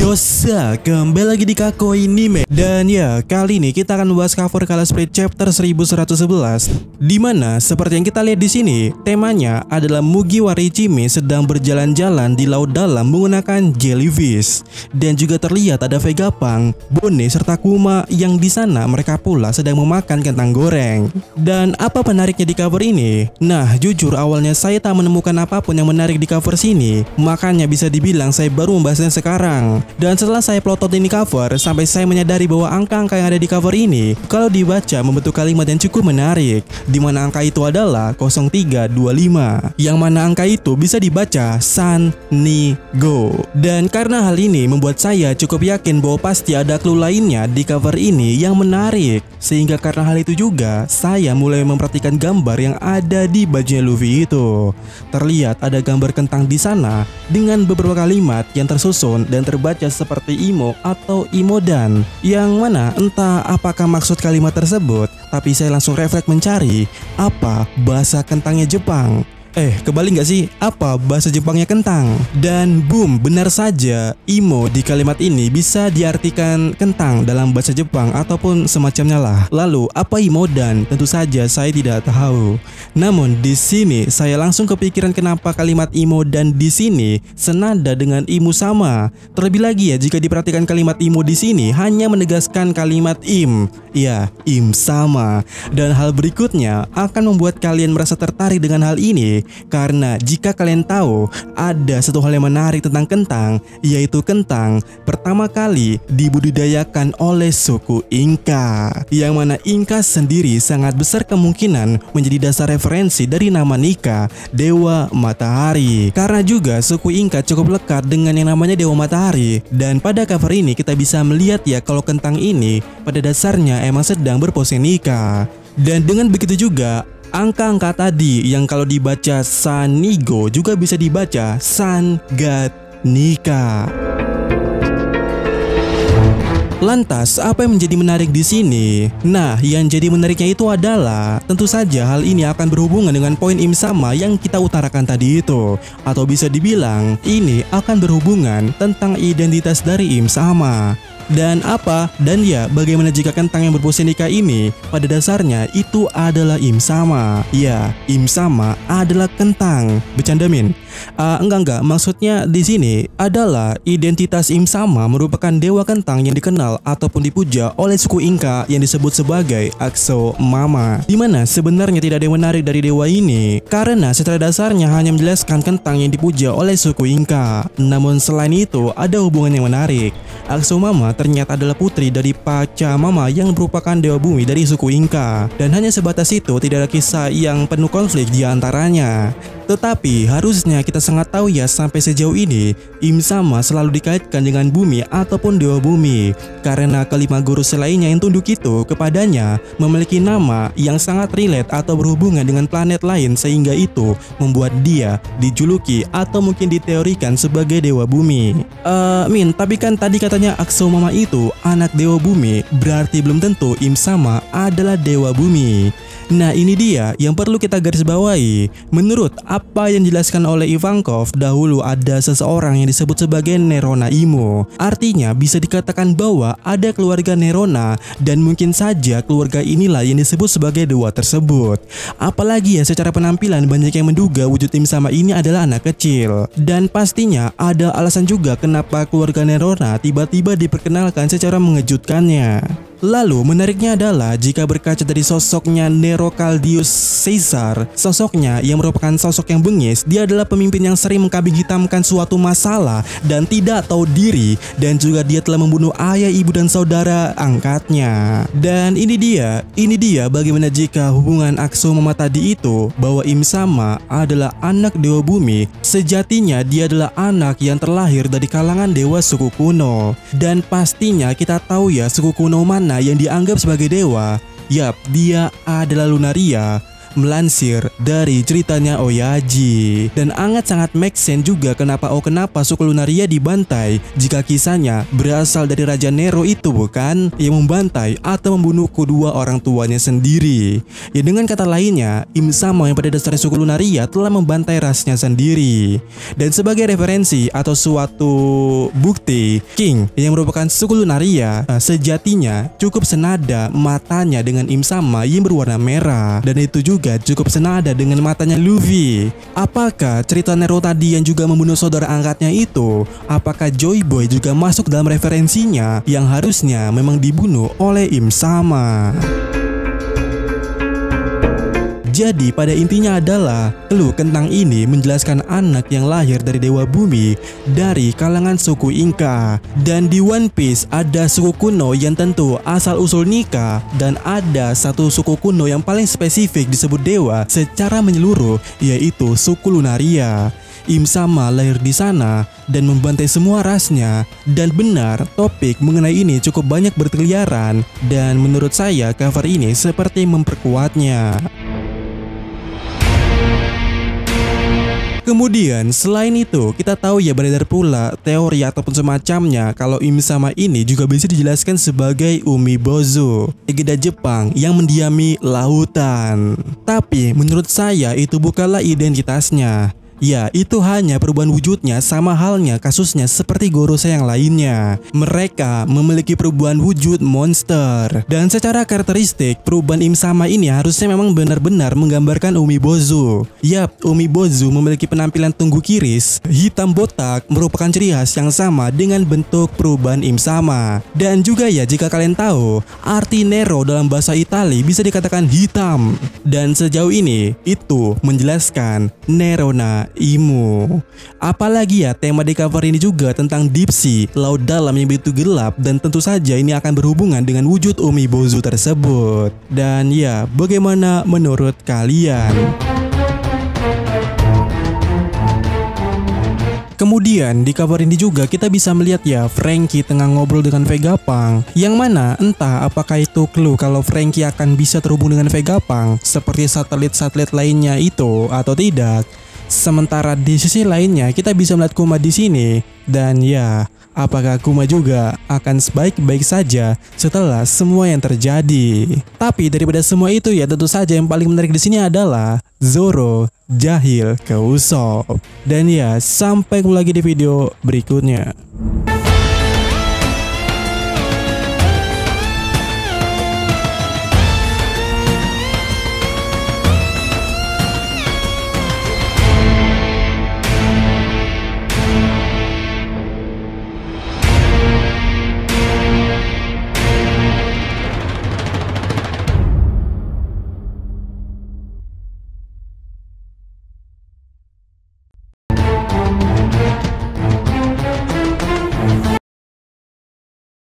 Yosa, kembali lagi di Kakoi Anime. Dan ya, kali ini kita akan membahas cover Kala Spirit chapter 1111, dimana seperti yang kita lihat di sini, temanya adalah Mugi Warichime sedang berjalan-jalan di laut dalam menggunakan jellyfish. Dan juga terlihat ada Vegapunk, Bone serta Kuma yang di sana mereka pula sedang memakan kentang goreng. Dan apa menariknya di cover ini? Nah, jujur awalnya saya tak menemukan apapun yang menarik di cover sini, makanya bisa dibilang saya baru membahasnya sekarang. Dan setelah saya plotot ini cover, sampai saya menyadari bahwa angka-angka yang ada di cover ini kalau dibaca membentuk kalimat yang cukup menarik, dimana angka itu adalah 0325, yang mana angka itu bisa dibaca San Ni Go. Dan karena hal ini membuat saya cukup yakin bahwa pasti ada clue lainnya di cover ini yang menarik, sehingga karena hal itu juga saya mulai memperhatikan gambar yang ada di bajunya Luffy itu. Terlihat ada gambar kentang di sana dengan beberapa kalimat yang tersusun dan terbaca seperti imo atau imodan, yang mana entah apakah maksud kalimat tersebut, tapi saya langsung refleks mencari apa bahasa kentangnya Jepang. Kebalik gak sih? Apa bahasa Jepangnya kentang? Dan boom, benar saja, imo di kalimat ini bisa diartikan kentang dalam bahasa Jepang ataupun semacamnya lah. Lalu apa imodan? Tentu saja saya tidak tahu. Namun di sini saya langsung kepikiran kenapa kalimat imo dan di sini senada dengan imu sama. Terlebih lagi ya, jika diperhatikan kalimat imo di sini hanya menegaskan kalimat im. Ya, im sama. Dan hal berikutnya akan membuat kalian merasa tertarik dengan hal ini. Karena jika kalian tahu ada satu hal yang menarik tentang kentang, yaitu kentang pertama kali dibudidayakan oleh suku Inka, yang mana Inka sendiri sangat besar kemungkinan menjadi dasar referensi dari nama Nika, Dewa Matahari. Karena juga suku Inka cukup lekat dengan yang namanya Dewa Matahari. Dan pada cover ini kita bisa melihat ya kalau kentang ini pada dasarnya emang sedang berpose Nika. Dan dengan begitu juga angka-angka tadi yang kalau dibaca Sanigo juga bisa dibaca Sangat Nika. Lantas, apa yang menjadi menarik di sini? Nah, yang jadi menariknya itu adalah tentu saja hal ini akan berhubungan dengan poin im sama yang kita utarakan tadi itu. Atau bisa dibilang, ini akan berhubungan tentang identitas dari im sama. Dan ya, bagaimana jika kentang yang berpose Nika ini pada dasarnya itu adalah im sama? Ya, im sama adalah kentang. Bercanda min? Enggak. Maksudnya di sini adalah identitas im sama merupakan dewa kentang yang dikenal ataupun dipuja oleh suku Inka yang disebut sebagai Akso Mama. Dimana sebenarnya tidak ada yang menarik dari dewa ini karena secara dasarnya hanya menjelaskan kentang yang dipuja oleh suku Inka. Namun selain itu ada hubungan yang menarik. Akso Mama ternyata adalah putri dari Pachamama yang merupakan dewa bumi dari suku Inka. Dan hanya sebatas itu, tidak ada kisah yang penuh konflik di antaranya. Tetapi harusnya kita sangat tahu ya, sampai sejauh ini im sama selalu dikaitkan dengan bumi ataupun dewa bumi, karena kelima guru selainnya yang tunduk itu kepadanya memiliki nama yang sangat relate atau berhubungan dengan planet lain, sehingga itu membuat dia dijuluki atau mungkin diteorikan sebagai dewa bumi. Tapi kan tadi katanya Akso Mama itu anak dewa bumi, berarti belum tentu im sama adalah dewa bumi. Nah, ini dia yang perlu kita garis bawahi. Menurut apa yang dijelaskan oleh Ivankov, dahulu ada seseorang yang disebut sebagai Nerona Imo. Artinya bisa dikatakan bahwa ada keluarga Nerona dan mungkin saja keluarga inilah yang disebut sebagai dewa tersebut. Apalagi ya, secara penampilan banyak yang menduga wujud im sama ini adalah anak kecil. Dan pastinya ada alasan juga kenapa keluarga Nerona tiba-tiba diperkenalkan secara mengejutkannya. Lalu menariknya adalah jika berkaca dari sosoknya Nero Claudius Caesar, sosoknya yang merupakan sosok yang bengis, dia adalah pemimpin yang sering mengkambing hitamkan suatu masalah dan tidak tahu diri, dan juga dia telah membunuh ayah, ibu dan saudara angkatnya. Dan ini dia bagaimana jika hubungan Akso Mama tadi itu bahwa im sama adalah anak dewa bumi, sejatinya dia adalah anak yang terlahir dari kalangan dewa suku kuno. Dan pastinya kita tahu ya suku kuno mana yang dianggap sebagai dewa. Yap, dia adalah Lunaria. melansir dari ceritanya Oyaji. Dan sangat make sense juga kenapa suku Lunaria dibantai jika kisahnya berasal dari Raja Nero itu bukan yang membantai atau membunuh kedua orang tuanya sendiri. Ya dengan kata lainnya, Im Sama yang pada dasarnya suku Lunaria telah membantai rasnya sendiri. Dan sebagai referensi atau suatu bukti, King yang merupakan suku Lunaria sejatinya cukup senada matanya dengan Im Sama yang berwarna merah, dan itu juga cukup senada dengan matanya Luffy. Apakah cerita Nero tadi yang juga membunuh saudara angkatnya itu, apakah Joy Boy juga masuk dalam referensinya yang harusnya memang dibunuh oleh Im Sama? Jadi pada intinya adalah Clue Kentang ini menjelaskan anak yang lahir dari Dewa Bumi dari kalangan suku Inka. Dan di One Piece ada suku kuno yang tentu asal usul nikah, dan ada satu suku kuno yang paling spesifik disebut dewa secara menyeluruh, yaitu suku Lunaria. Im Sama lahir di sana dan membantai semua rasnya. Dan benar, topik mengenai ini cukup banyak berkeliaran, dan menurut saya cover ini seperti memperkuatnya. Kemudian selain itu kita tahu ya beredar pula teori ataupun semacamnya kalau Im Sama ini juga bisa dijelaskan sebagai Umibozu, legenda Jepang yang mendiami lautan. Tapi menurut saya itu bukanlah identitasnya. Ya, itu hanya perubahan wujudnya, sama halnya kasusnya seperti Gorosa yang lainnya. Mereka memiliki perubahan wujud monster. Dan secara karakteristik, perubahan Im Sama ini harusnya memang benar-benar menggambarkan Umibozu. Yap, Umibozu memiliki penampilan tunggu kiris, hitam botak, merupakan ciri khas yang sama dengan bentuk perubahan Im Sama. Dan juga ya, jika kalian tahu, arti Nero dalam bahasa Itali bisa dikatakan hitam. Dan sejauh ini, itu menjelaskan Nerona Imu. Apalagi ya, tema di cover ini juga tentang deep sea, laut dalam yang begitu gelap, dan tentu saja ini akan berhubungan dengan wujud Umibozu tersebut. Dan ya, bagaimana menurut kalian? Kemudian di cover ini juga kita bisa melihat ya Franky tengah ngobrol dengan Vegapunk, yang mana entah apakah itu clue kalau Franky akan bisa terhubung dengan Vegapunk seperti satelit-satelit lainnya itu atau tidak. Sementara di sisi lainnya kita bisa melihat Kuma di sini, dan ya apakah Kuma juga akan baik-baik saja setelah semua yang terjadi. Tapi daripada semua itu ya tentu saja yang paling menarik di sini adalah Zoro jahil ke Usopp. Dan ya sampai ketemu lagi di video berikutnya.